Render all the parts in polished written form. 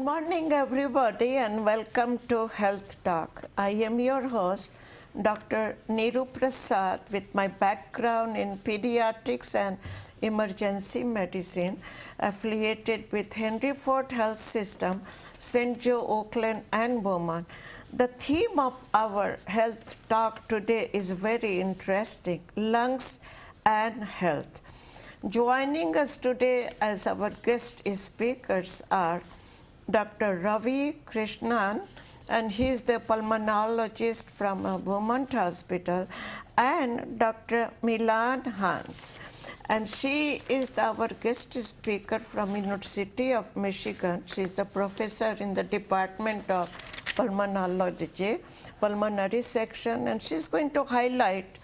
morning, everybody, and welcome to Health Talk. I am your host, Dr. Niru Prasad, with my background in pediatrics and emergency medicine, affiliated with Henry Ford Health System, St. Joe, Oakland, and Beaumont. The theme of our Health Talk today is very interesting: lungs and health. Joining us today as our guest speakers are Dr. Ravi Krishnan, and he is the pulmonologist from Beaumont Hospital, and Dr. Milan Hans. And she is our guest speaker from University of Michigan. She is the professor in the Department of Pulmonology, Pulmonary section, and she's going to highlight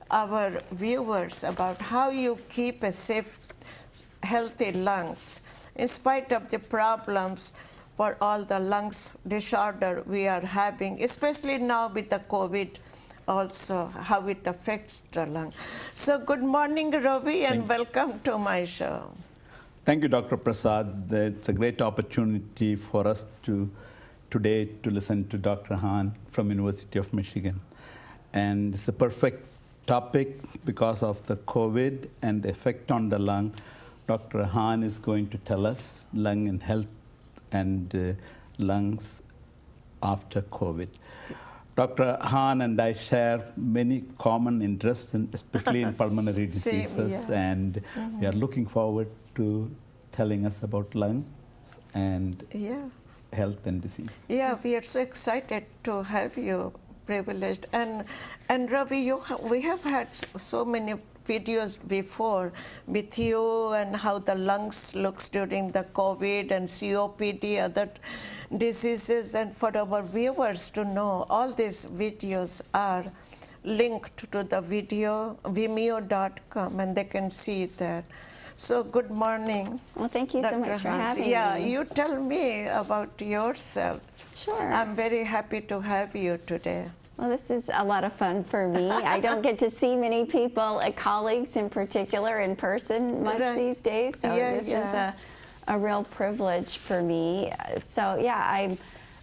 our viewers about how you keep a safe, healthy lungs in spite of the problems for all the lungs disorder we are having, especially now with the COVID also, how it affects the lung. So good morning, Ravi, and welcome to my show. Thank you, Dr. Prasad. It's a great opportunity for us today to listen to Dr. Han from University of Michigan. And it's a perfect topic because of the COVID and the effect on the lung. Dr. Han is going to tell us lung and health and lungs after COVID. Dr. Han and I share many common interests, especially in pulmonary diseases, and we are looking forward to telling us about lungs and health and disease. Yeah, we are so excited to have you, privileged. And Ravi, we have had so many videos before with you and how the lungs looks during the COVID and COPD, other diseases. And for our viewers to know, all these videos are linked to the video, vimeo.com, and they can see it there. So good morning. Well, thank you so much for having me. Yeah, you tell me about yourself. Sure. I'm very happy to have you today. Well, this is a lot of fun for me. I don't get to see many people, colleagues in particular, in person much these days, so this is a real privilege for me. So yeah,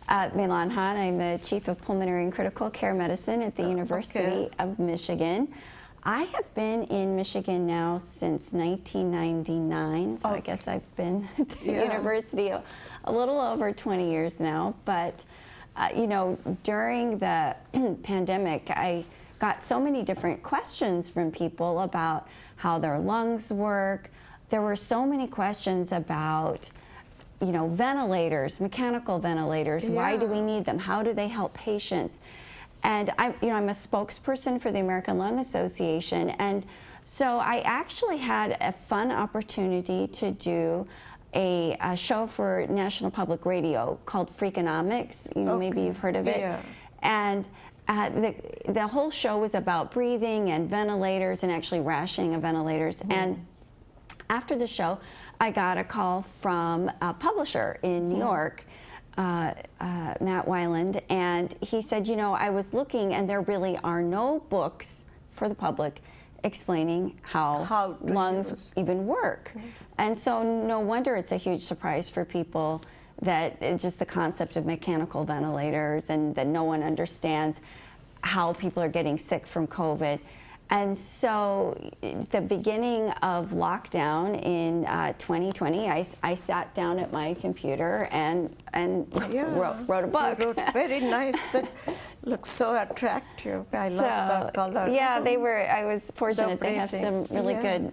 I'm Milan Han. I'm the Chief of Pulmonary and Critical Care Medicine at the University of Michigan. I have been in Michigan now since 1999, so I guess I've been at the university a little over 20 years now. But you know, during the pandemic, I got so many different questions from people about how their lungs work. There were so many questions about, you know, ventilators, mechanical ventilators. Why do we need them? How do they help patients? And I'm a spokesperson for the American Lung Association, and so I actually had a fun opportunity to do a show for National Public Radio called Freakonomics. You know, maybe you've heard of it. Yeah. And the whole show was about breathing and ventilators and actually rationing of ventilators. And after the show, I got a call from a publisher in New York, Matt Weiland, and he said, you know, I was looking and there really are no books for the public explaining how lungs even work. And so no wonder it's a huge surprise for people that it's just the concept of mechanical ventilators and that no one understands how people are getting sick from COVID. And so the beginning of lockdown in 2020, I sat down at my computer and wrote a book. You wrote very nice. It looks so attractive. I love that color. Yeah, I was fortunate to have some really good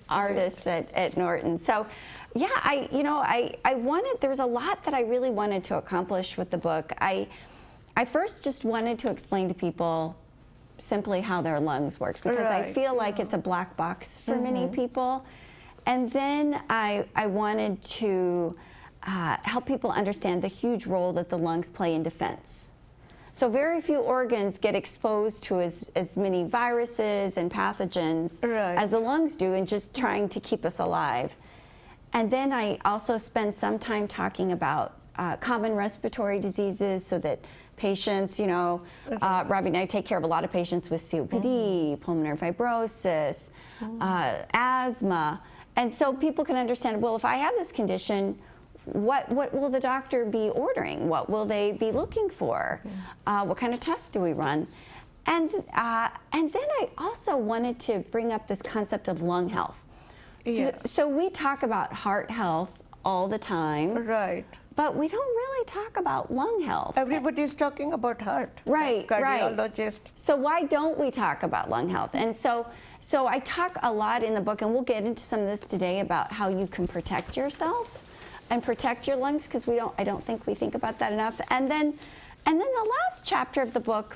artists at Norton. So yeah, I wanted, there was a lot that I really wanted to accomplish with the book. I first just wanted to explain to people simply how their lungs work, because I feel like it's a black box for many people. And then I wanted to help people understand the huge role that the lungs play in defense. So very few organs get exposed to as many viruses and pathogens as the lungs do in just trying to keep us alive. And then I also spend some time talking about common respiratory diseases so that patients, you know, Ravi and I take care of a lot of patients with COPD, pulmonary fibrosis, asthma. And so people can understand, well, if I have this condition, what will the doctor be ordering? What will they be looking for? What kind of tests do we run? And then I also wanted to bring up this concept of lung health. Yeah. So we talk about heart health all the time. Right. But we don't really talk about lung health. Everybody's talking about heart. Right, Cardiologist. right. So why don't we talk about lung health? And so I talk a lot in the book, and we'll get into some of this today about how you can protect yourself and protect your lungs, because I don't think we think about that enough. And then the last chapter of the book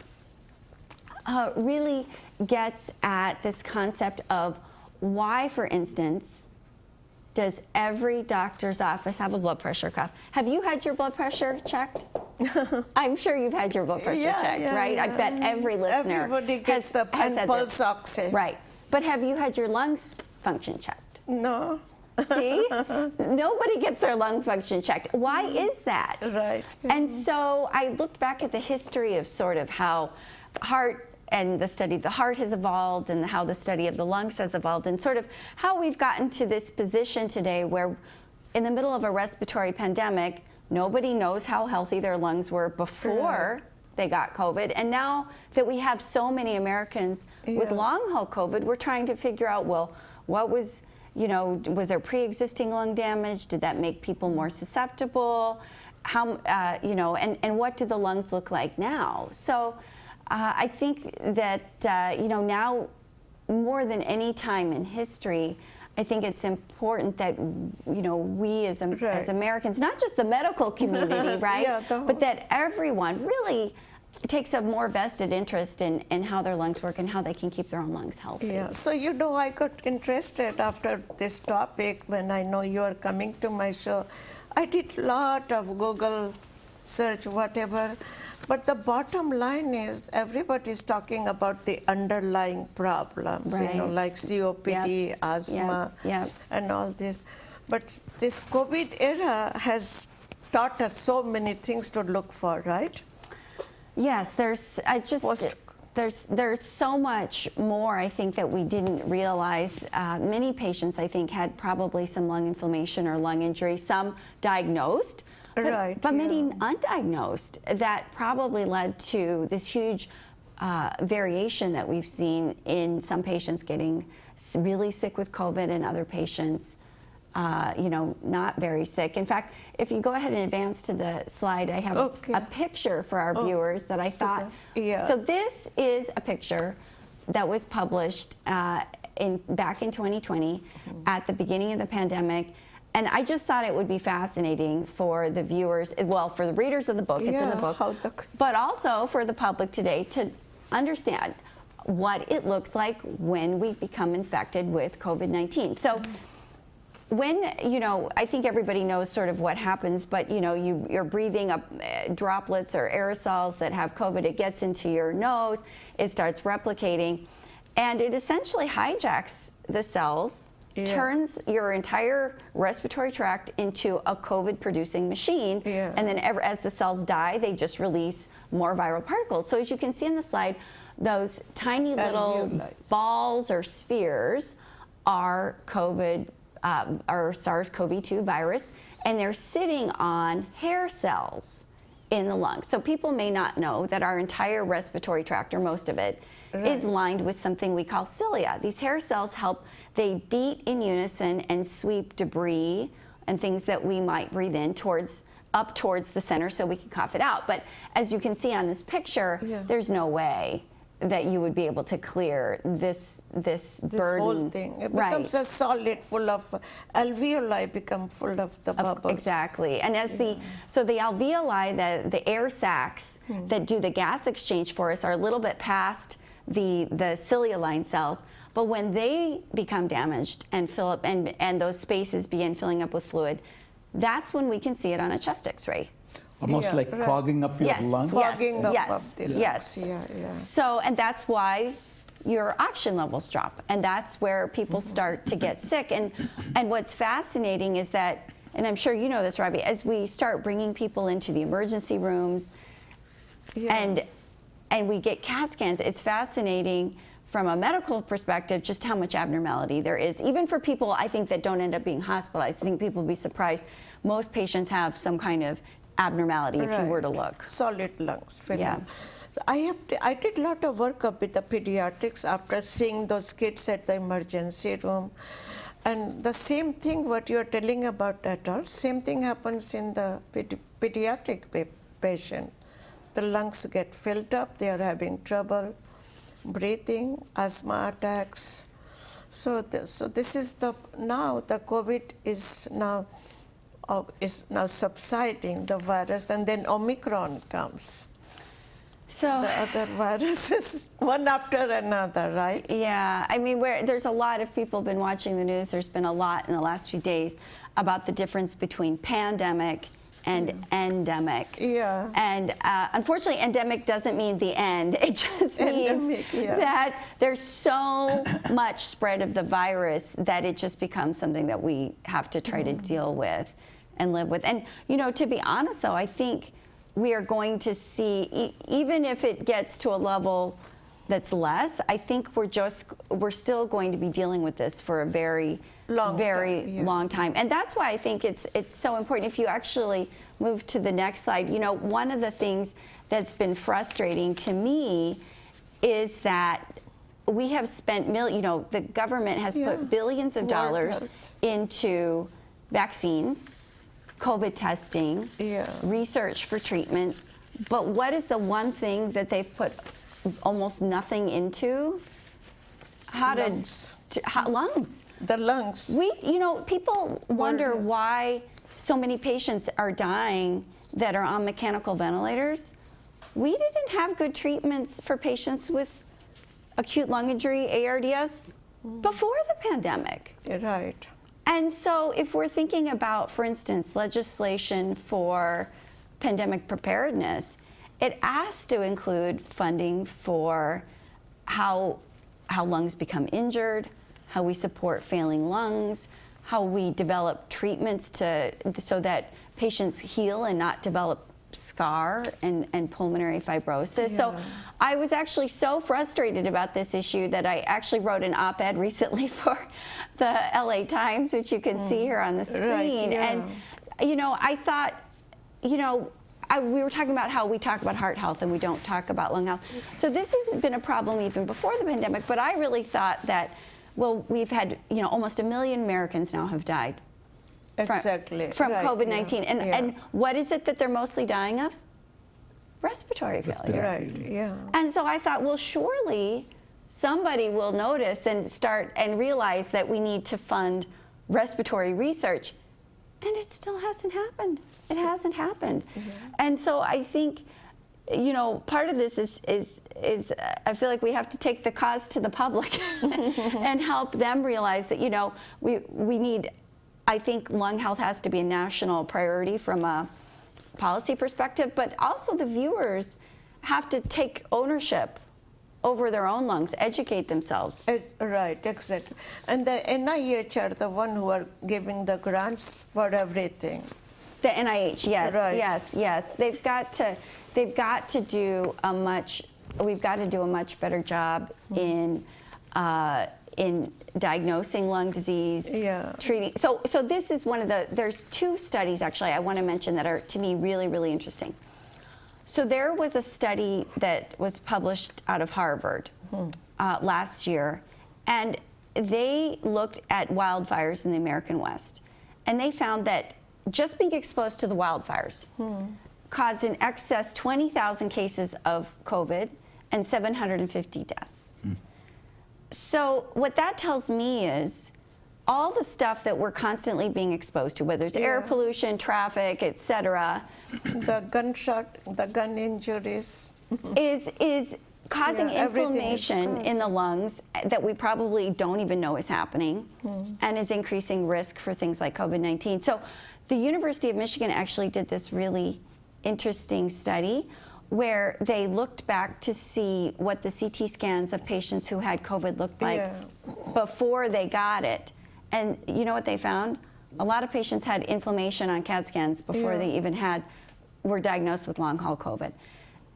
really gets at this concept of why, for instance, does every doctor's office have a blood pressure cuff? Have you had your blood pressure checked? I'm sure you've had your blood pressure checked, right? I bet every listener Everybody gets the pulse oxy. Right. But have you had your lungs function checked? No. See? Nobody gets their lung function checked. Why is that? Right. And so I looked back at the history of sort of how heart and the study of the heart has evolved, and how the study of the lungs has evolved, and sort of how we've gotten to this position today where in the middle of a respiratory pandemic, nobody knows how healthy their lungs were before they got COVID. And now that we have so many Americans with long haul COVID, we're trying to figure out, well, what was, was there pre-existing lung damage? Did that make people more susceptible? How, and what do the lungs look like now? So I think that, now more than any time in history, I think it's important that, we as Americans, not just the medical community, right? But that everyone really takes a more vested interest in how their lungs work and how they can keep their own lungs healthy. Yeah, so I got interested after this topic when I know you are coming to my show. I did a lot of Google search, whatever. But the bottom line is everybody's talking about the underlying problems, like COPD, asthma, and all this. But this COVID era has taught us so many things to look for, right? Yes, there's so much more, I think, that we didn't realize. Many patients, I think, had probably some lung inflammation or lung injury, some diagnosed, but many undiagnosed, that probably led to this huge variation that we've seen in some patients getting really sick with COVID and other patients not very sick. In fact, if you go ahead and advance to the slide, I have a picture for our viewers that I thought. So this is a picture that was published back in 2020 at the beginning of the pandemic. And I just thought it would be fascinating for the viewers, well, for the readers of the book, it's in the book, but also for the public today to understand what it looks like when we become infected with COVID-19. So when, I think everybody knows sort of what happens, but you're breathing up droplets or aerosols that have COVID, it gets into your nose, it starts replicating, and it essentially hijacks the cells, turns your entire respiratory tract into a COVID-producing machine, and then as the cells die, they just release more viral particles. So as you can see in the slide, those tiny little balls or spheres are COVID, or SARS-CoV-2 virus, and they're sitting on hair cells in the lungs. So people may not know that our entire respiratory tract, or most of it, is lined with something we call cilia. These hair cells they beat in unison and sweep debris and things that we might breathe in up towards the center so we can cough it out. But as you can see on this picture, there's no way that you would be able to clear this burden. Whole thing. It becomes a solid full of alveoli become full of the bubbles. Exactly. And as the alveoli, the air sacs that do the gas exchange for us are a little bit past the cilia line cells. But when they become damaged and fill up and those spaces begin filling up with fluid, that's when we can see it on a chest X-ray. Almost like clogging up your lungs? Clogging up the lungs. Yes. So, and that's why your oxygen levels drop, and that's where people start to get sick. And what's fascinating is that, and I'm sure you know this, Ravi, as we start bringing people into the emergency rooms and we get CAT scans, it's fascinating from a medical perspective, just how much abnormality there is. Even for people, I think, that don't end up being hospitalized. I think people will be surprised. Most patients have some kind of abnormality if you were to look. Solid lungs. Film. Yeah. So I did a lot of workup with the pediatrics after seeing those kids at the emergency room. And the same thing what you're telling about adults, same thing happens in the pediatric patient. The lungs get filled up, they are having trouble breathing, asthma attacks. So this is now the COVID is now subsiding, the virus, and then Omicron comes. So the other viruses, one after another, right? Yeah, I mean, there's a lot of people been watching the news. There's been a lot in the last few days about the difference between pandemic and endemic. Yeah. And unfortunately, endemic doesn't mean the end. It just means that there's so much spread of the virus that it just becomes something that we have to try to deal with and live with. And, you know, to be honest, though, I think we are going to see, even if it gets to a level that's less, I think we're still going to be dealing with this for a very long time. And that's why I think it's so important. If you actually move to the next slide, you know, one of the things that's been frustrating to me is that we have spent the government has put billions of dollars into vaccines, COVID testing, research for treatments, but what is the one thing that they've put almost nothing into? Lungs. Lungs. The lungs. People wonder why so many patients are dying that are on mechanical ventilators. We didn't have good treatments for patients with acute lung injury, ARDS, before the pandemic. Right. And so if we're thinking about, for instance, legislation for pandemic preparedness, it has to include funding for how lungs become injured, how we support failing lungs, how we develop treatments so that patients heal and not develop scar and pulmonary fibrosis. Yeah. So I was actually so frustrated about this issue that I actually wrote an op-ed recently for the LA Times, which you can see here on the screen. Right, yeah. And, I thought, we were talking about how we talk about heart health and we don't talk about lung health. So this has been a problem even before the pandemic, but I really thought that, we've had, almost 1 million Americans now have died. Exactly. From right, COVID-19. And what is it that they're mostly dying of? Respiratory failure. Right, yeah. And so I thought, well, surely somebody will notice and start and realize that we need to fund respiratory research. And it still hasn't happened. It hasn't happened. And so I think, part of this is I feel like we have to take the cause to the public and help them realize that, we need, I think lung health has to be a national priority from a policy perspective, but also the viewers have to take ownership over their own lungs, educate themselves. Right, exactly. And the NIH are the one who are giving the grants for everything. The NIH, yes, right. yes. They've got to do a much better job in diagnosing lung disease, treating. So this is one of there's 2 studies actually I want to mention that are to me really, really interesting. So there was a study that was published out of Harvard last year, and they looked at wildfires in the American West, and they found that just being exposed to the wildfires caused in excess 20,000 cases of COVID and 750 deaths. So what that tells me is all the stuff that we're constantly being exposed to, whether it's air pollution, traffic, et cetera. The gun injuries. is causing inflammation in the lungs that we probably don't even know is happening and is increasing risk for things like COVID-19. So the University of Michigan actually did this really interesting study where they looked back to see what the CT scans of patients who had COVID looked like before they got it. And you know what they found? A lot of patients had inflammation on CAT scans before they even were diagnosed with long haul COVID.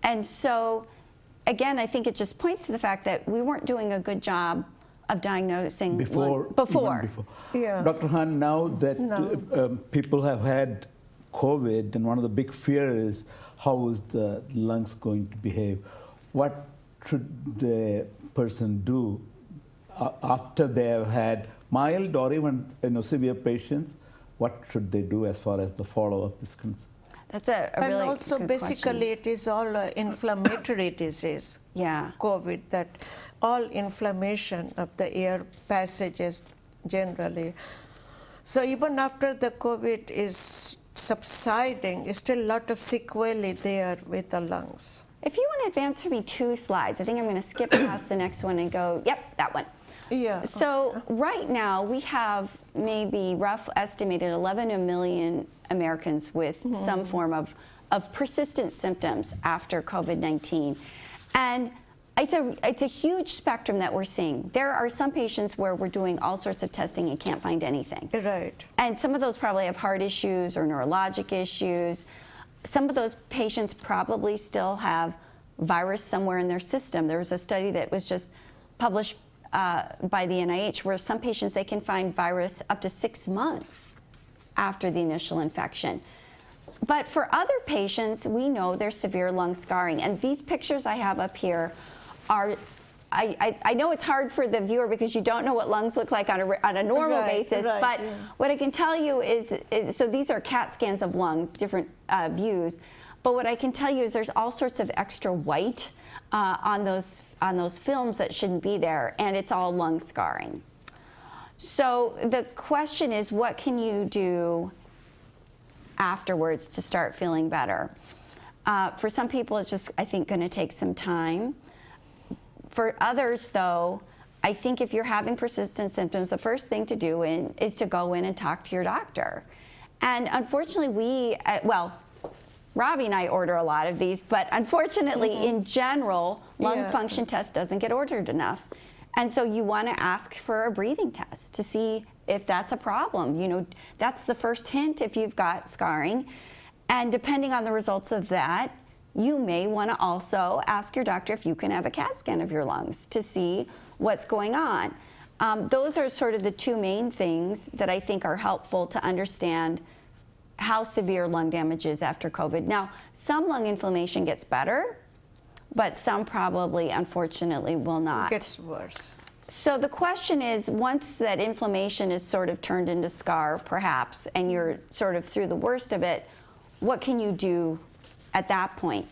And so again, I think it just points to the fact that we weren't doing a good job of diagnosing before. Yeah. Dr. Hahn, now that people have had COVID, and one of the big fears is how is the lungs going to behave? What should the person do after they have had mild or even severe patients? What should they do as far as the follow-up is concerned? That's a really And also, good basically, question. it is all inflammatory disease. Yeah. COVID, that all inflammation of the air passages generally. So even after the COVID is subsiding, still a lot of sequelae there with the lungs. If you want to advance for me 2 slides, I think I'm going to skip past the next one and go, yep, that one. Yeah. So right now we have maybe rough estimated 11 million Americans with some form of persistent symptoms after COVID-19. And it's a huge spectrum that we're seeing. There are some patients where we're doing all sorts of testing and can't find anything. Right. And some of those probably have heart issues or neurologic issues. Some of those patients probably still have virus somewhere in their system. There was a study that was just published by the NIH where some patients, they can find virus up to 6 months after the initial infection. But for other patients, we know there's severe lung scarring. And these pictures I have up here are, I know it's hard for the viewer because you don't know what lungs look like on a normal basis, but what I can tell you is, so these are CAT scans of lungs, different views, but what I can tell you is there's all sorts of extra white on those films that shouldn't be there, and it's all lung scarring. So the question is, what can you do afterwards to start feeling better? For some people, it's just, I think, going to take some time. For others, though, I think if you're having persistent symptoms, the first thing to do is to go in and talk to your doctor. And unfortunately, Ravi and I order a lot of these, but unfortunately, in general, lung function test doesn't get ordered enough. And so you want to ask for a breathing test to see if that's a problem. You know, that's the first hint if you've got scarring. And depending on the results of that, you may want to also ask your doctor if you can have a CAT scan of your lungs to see what's going on. Those are sort of the 2 main things that I think are helpful to understand how severe lung damage is after COVID. Now, some lung inflammation gets better, but some probably, unfortunately, will not. It gets worse. So the question is, once that inflammation is sort of turned into scar, perhaps, and you're sort of through the worst of it, what can you do at that point?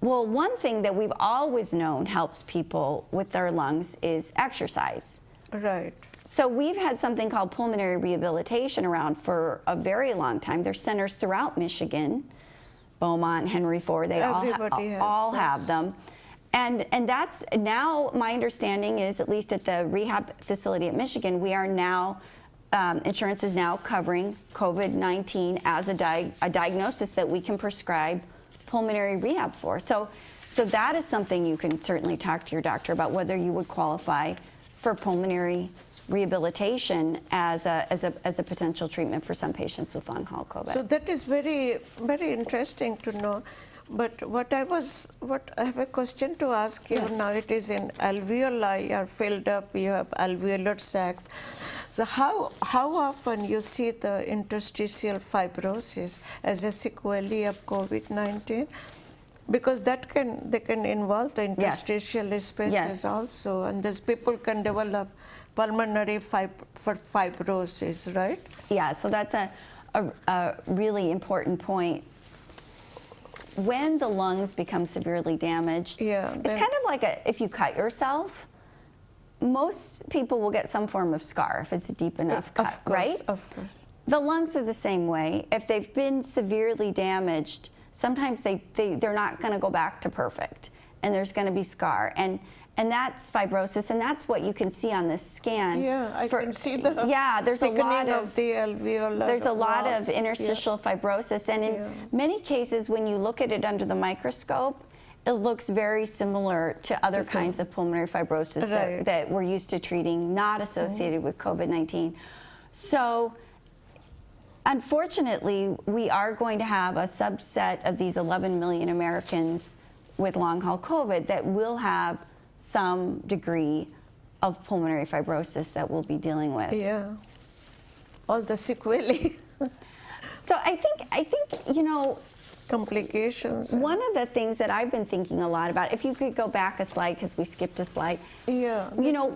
Well, one thing that we've always known helps people with their lungs is exercise. Right. So we've had something called pulmonary rehabilitation around for a very long time. There's centers throughout Michigan, Beaumont, Henry Ford, they all have them. And that's now, my understanding is, at least at the rehab facility at Michigan, we are now, insurance is now covering COVID-19 as a diagnosis that we can prescribe pulmonary rehab for. So that is something you can certainly talk to your doctor about, whether you would qualify for pulmonary rehabilitation as a potential treatment for some patients with long-haul COVID. So that is very, very interesting to know. But what I have a question to ask you. Yes. Now it is in alveoli are filled up, you have alveolar sacs. So how often you see the interstitial fibrosis as a sequelae of COVID-19? Because they can involve the interstitial spaces also, and these people can develop pulmonary fibrosis, right? Yeah, so that's a really important point. When the lungs become severely damaged, it's kind of like if you cut yourself, most people will get some form of scar if it's a deep enough cut, of course, right? Of course. The lungs are the same way. If they've been severely damaged, sometimes they're not going to go back to perfect, and there's going to be scar. And that's fibrosis, and that's what you can see on this scan. Yeah, I can see the there's a lot of the alveolar. There's a lot of interstitial fibrosis, and in many cases, when you look at it under the microscope, it looks very similar to other kinds of pulmonary fibrosis that we're used to treating, not associated with COVID-19. So, unfortunately, we are going to have a subset of these 11 million Americans with long haul COVID that will have some degree of pulmonary fibrosis that we'll be dealing with. Yeah, all the sequelae. So I think, you know, complications. One of the things that I've been thinking a lot about, if you could go back a slide, because we skipped a slide. Yeah. You know,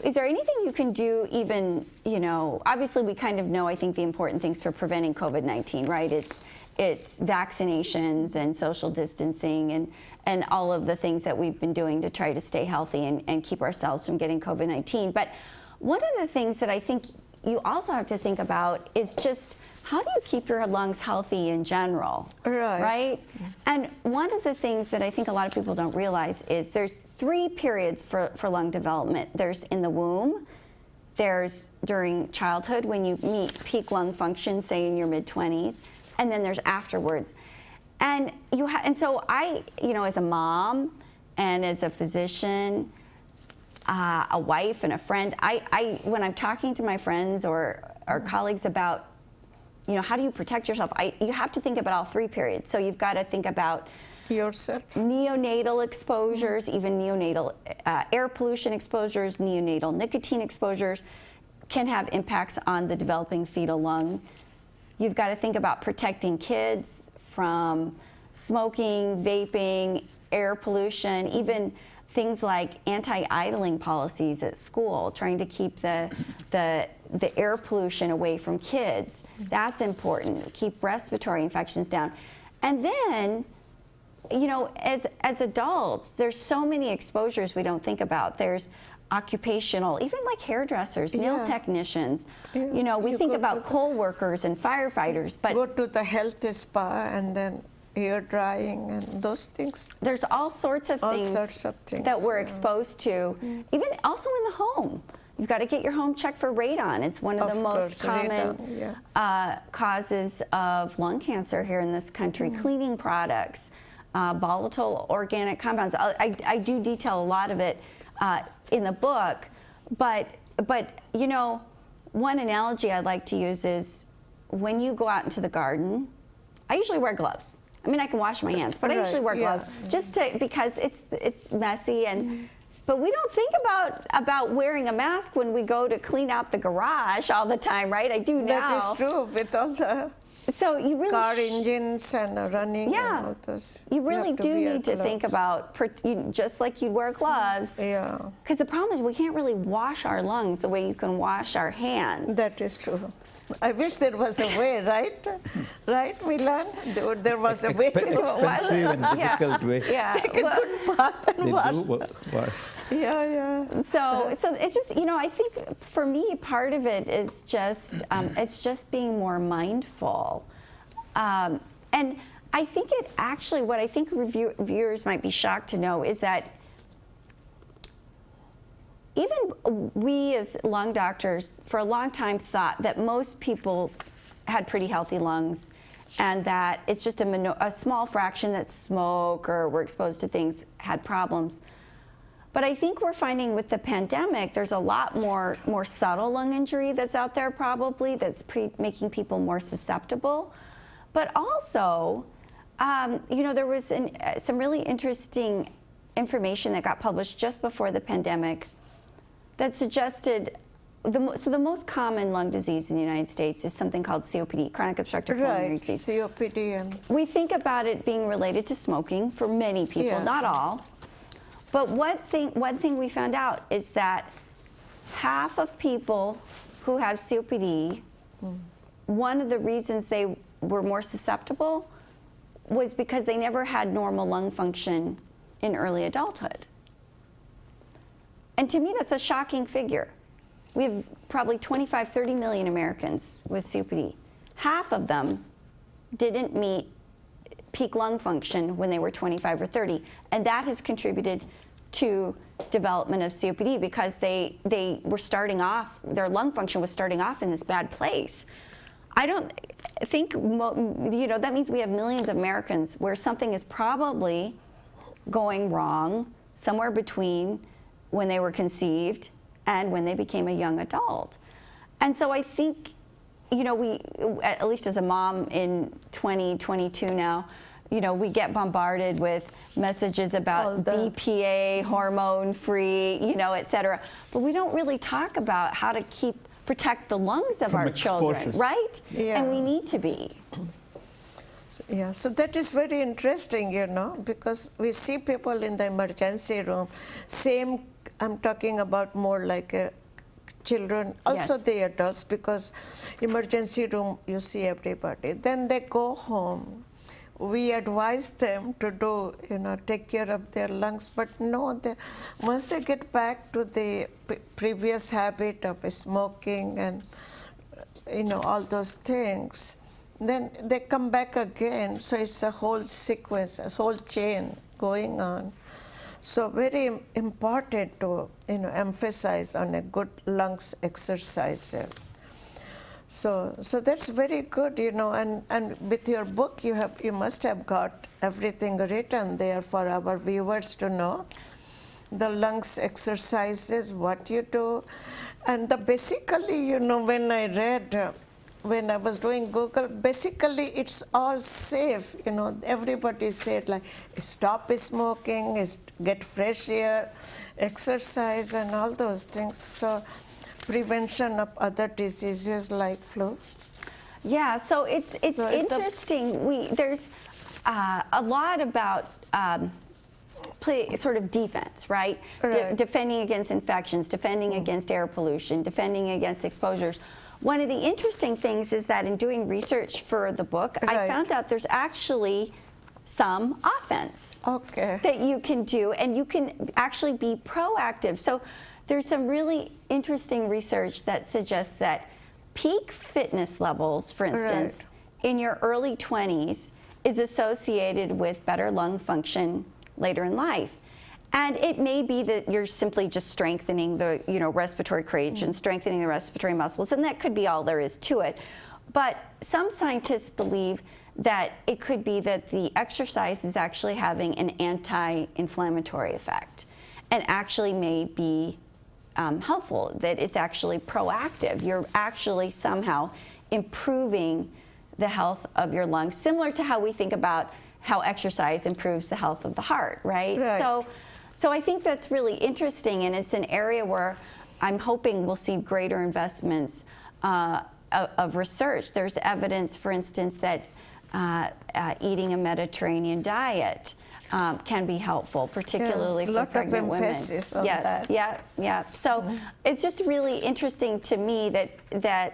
is there anything you can do even, you know, obviously we kind of know, I think, the important things for preventing COVID-19, right? It's vaccinations and social distancing and all of the things that we've been doing to try to stay healthy and keep ourselves from getting COVID-19. But one of the things that I think you also have to think about is just, how do you keep your lungs healthy in general? Right? And one of the things that I think a lot of people don't realize is there's 3 periods for lung development. There's in the womb, there's during childhood when you meet peak lung function, say in your mid-20s, and then there's afterwards. And so I, you know, as a mom and as a physician, a wife and a friend, when I'm talking to my friends or colleagues about, you know, how do you protect yourself? You have to think about all 3 periods. So you've got to think about yourself, neonatal exposures, even neonatal air pollution exposures, neonatal nicotine exposures can have impacts on the developing fetal lung. You've got to think about protecting kids from smoking, vaping, air pollution, even things like anti-idling policies at school, trying to keep the air pollution away from kids. That's important. Keep respiratory infections down. And then, you know, as adults, there's so many exposures we don't think about. There's occupational, even like hairdressers, nail technicians. Yeah. You know, we think about coal workers and firefighters, but go to the health spa and then hair drying and those things. There's all sorts of things that we're exposed to, even also in the home. You've got to get your home checked for radon. It's one of the most common causes of lung cancer here in this country. Cleaning products, volatile organic compounds. I do detail a lot of it in the book, but you know, one analogy I like to use is when you go out into the garden, I usually wear gloves. I mean, I can wash my hands, but I usually wear gloves just because it's messy and. But we don't think about wearing a mask when we go to clean out the garage all the time, right? I do now. That is true with all the car engines and running and all those. You really do need to think about, just like you'd wear gloves. Yeah. Because the problem is we can't really wash our lungs the way you can wash our hands. That is true. I wish there was a way, right? Right, Milan? There was a way to do it. Expensive and difficult way. Yeah. Take a good bath and wash. Yeah. So it's just, you know, I think for me, part of it is just, it's just being more mindful. And I think it actually, what I think viewers might be shocked to know is that even we as lung doctors for a long time thought that most people had pretty healthy lungs and that it's just a small fraction that smoke or were exposed to things had problems. But I think we're finding with the pandemic, there's a lot more subtle lung injury that's out there probably that's making people more susceptible. But also, you know, there was some really interesting information that got published just before the pandemic that suggested the most common lung disease in the United States is something called COPD, chronic obstructive pulmonary disease. COPD. And we think about it being related to smoking for many people, not all. But one thing we found out is that half of people who have COPD, one of the reasons they were more susceptible was because they never had normal lung function in early adulthood. And to me, that's a shocking figure. We have probably 25, 30 million Americans with COPD. Half of them didn't meet peak lung function when they were 25 or 30. And that has contributed to development of COPD because they were starting off, their lung function was starting off in this bad place. I don't think, you know, that means we have millions of Americans where something is probably going wrong somewhere between when they were conceived and when they became a young adult. And so I think, you know, we, at least as a mom in 2022 now, we get bombarded with messages about BPA, hormone-free, et cetera. But we don't really talk about how to protect the lungs of our children, right? Yeah. And we need to be. Yeah, so that is very interesting, because we see people in the emergency room, I'm talking about more like children, also Yes. the adults, because emergency room, you see everybody. Then they go home. We advise them to do, take care of their lungs, but no, once they get back to the previous habit of smoking and, all those things, then they come back again. So it's a whole sequence, a whole chain going on. So very important to emphasize on a good lungs exercises. So that's very good, and with your book you must have got everything written there for our viewers to know. The lungs exercises, what you do, and basically, when I read. When I was doing Google, basically it's all safe. Everybody said like, stop smoking, get fresh air, exercise, and all those things. So prevention of other diseases like flu. Yeah, so it's interesting. There's a lot about sort of defense, right? Right. Defending against infections, defending against air pollution, defending against exposures. One of the interesting things is that in doing research for the book, I found out there's actually some offense that you can do, and you can actually be proactive. So there's some really interesting research that suggests that peak fitness levels, for instance, in your early 20s is associated with better lung function later in life. And it may be that you're simply just strengthening the respiratory creation, and strengthening the respiratory muscles, and that could be all there is to it. But some scientists believe that it could be that the exercise is actually having an anti-inflammatory effect and actually may be helpful, that it's actually proactive. You're actually somehow improving the health of your lungs, similar to how we think about how exercise improves the health of the heart, right? So I think that's really interesting, and it's an area where I'm hoping we'll see greater investments of research. There's evidence, for instance, that eating a Mediterranean diet can be helpful, particularly for pregnant women. A lot of emphasis on that. Yeah. So it's just really interesting to me that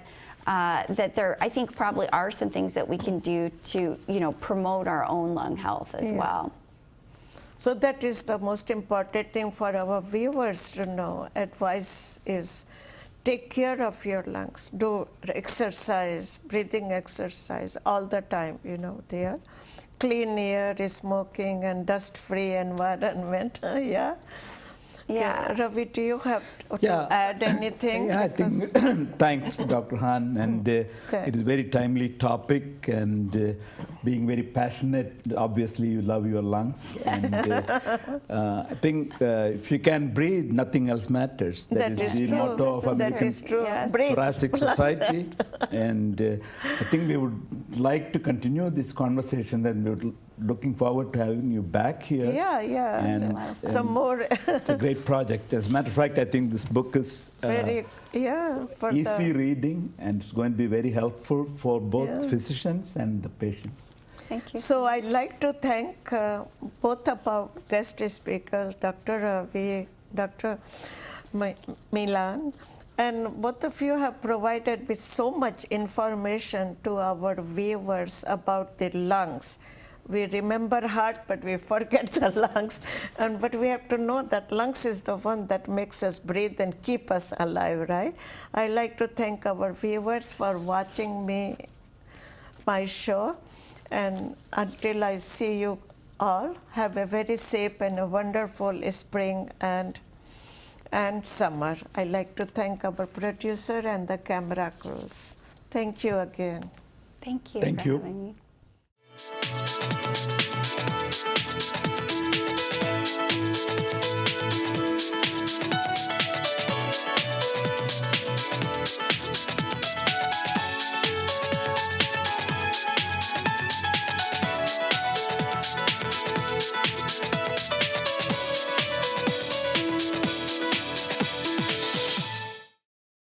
there, I think, probably are some things that we can do to, promote our own lung health as well. So that is the most important thing for our viewers to know. Advice is take care of your lungs. Do exercise, breathing exercise all the time, there. Clean air, smoking, and dust-free environment, Yeah. Ravi, do you have to add anything? Yeah, I think, thanks, Dr. Han, and it is a very timely topic, and being very passionate, obviously you love your lungs, and I think if you can breathe, nothing else matters. That is the true. motto of American Thoracic Society, and I think we would like to continue this conversation, and we're looking forward to having you back here. Yeah. And some more. It's a great project. As a matter of fact, I think this book is easy reading, and it's going to be very helpful for both physicians and the patients. Thank you. So I'd like to thank both of our guest speakers, Dr. Ravi, Dr. Milan, and both of you have provided with so much information to our viewers about the lungs. We remember heart, but we forget the lungs. But we have to know that lungs is the one that makes us breathe and keep us alive, right? I like to thank our viewers for watching my show. And until I see you all, have a very safe and a wonderful spring and summer. I like to thank our producer and the camera crews. Thank you again. Thank you Thank for you. having me.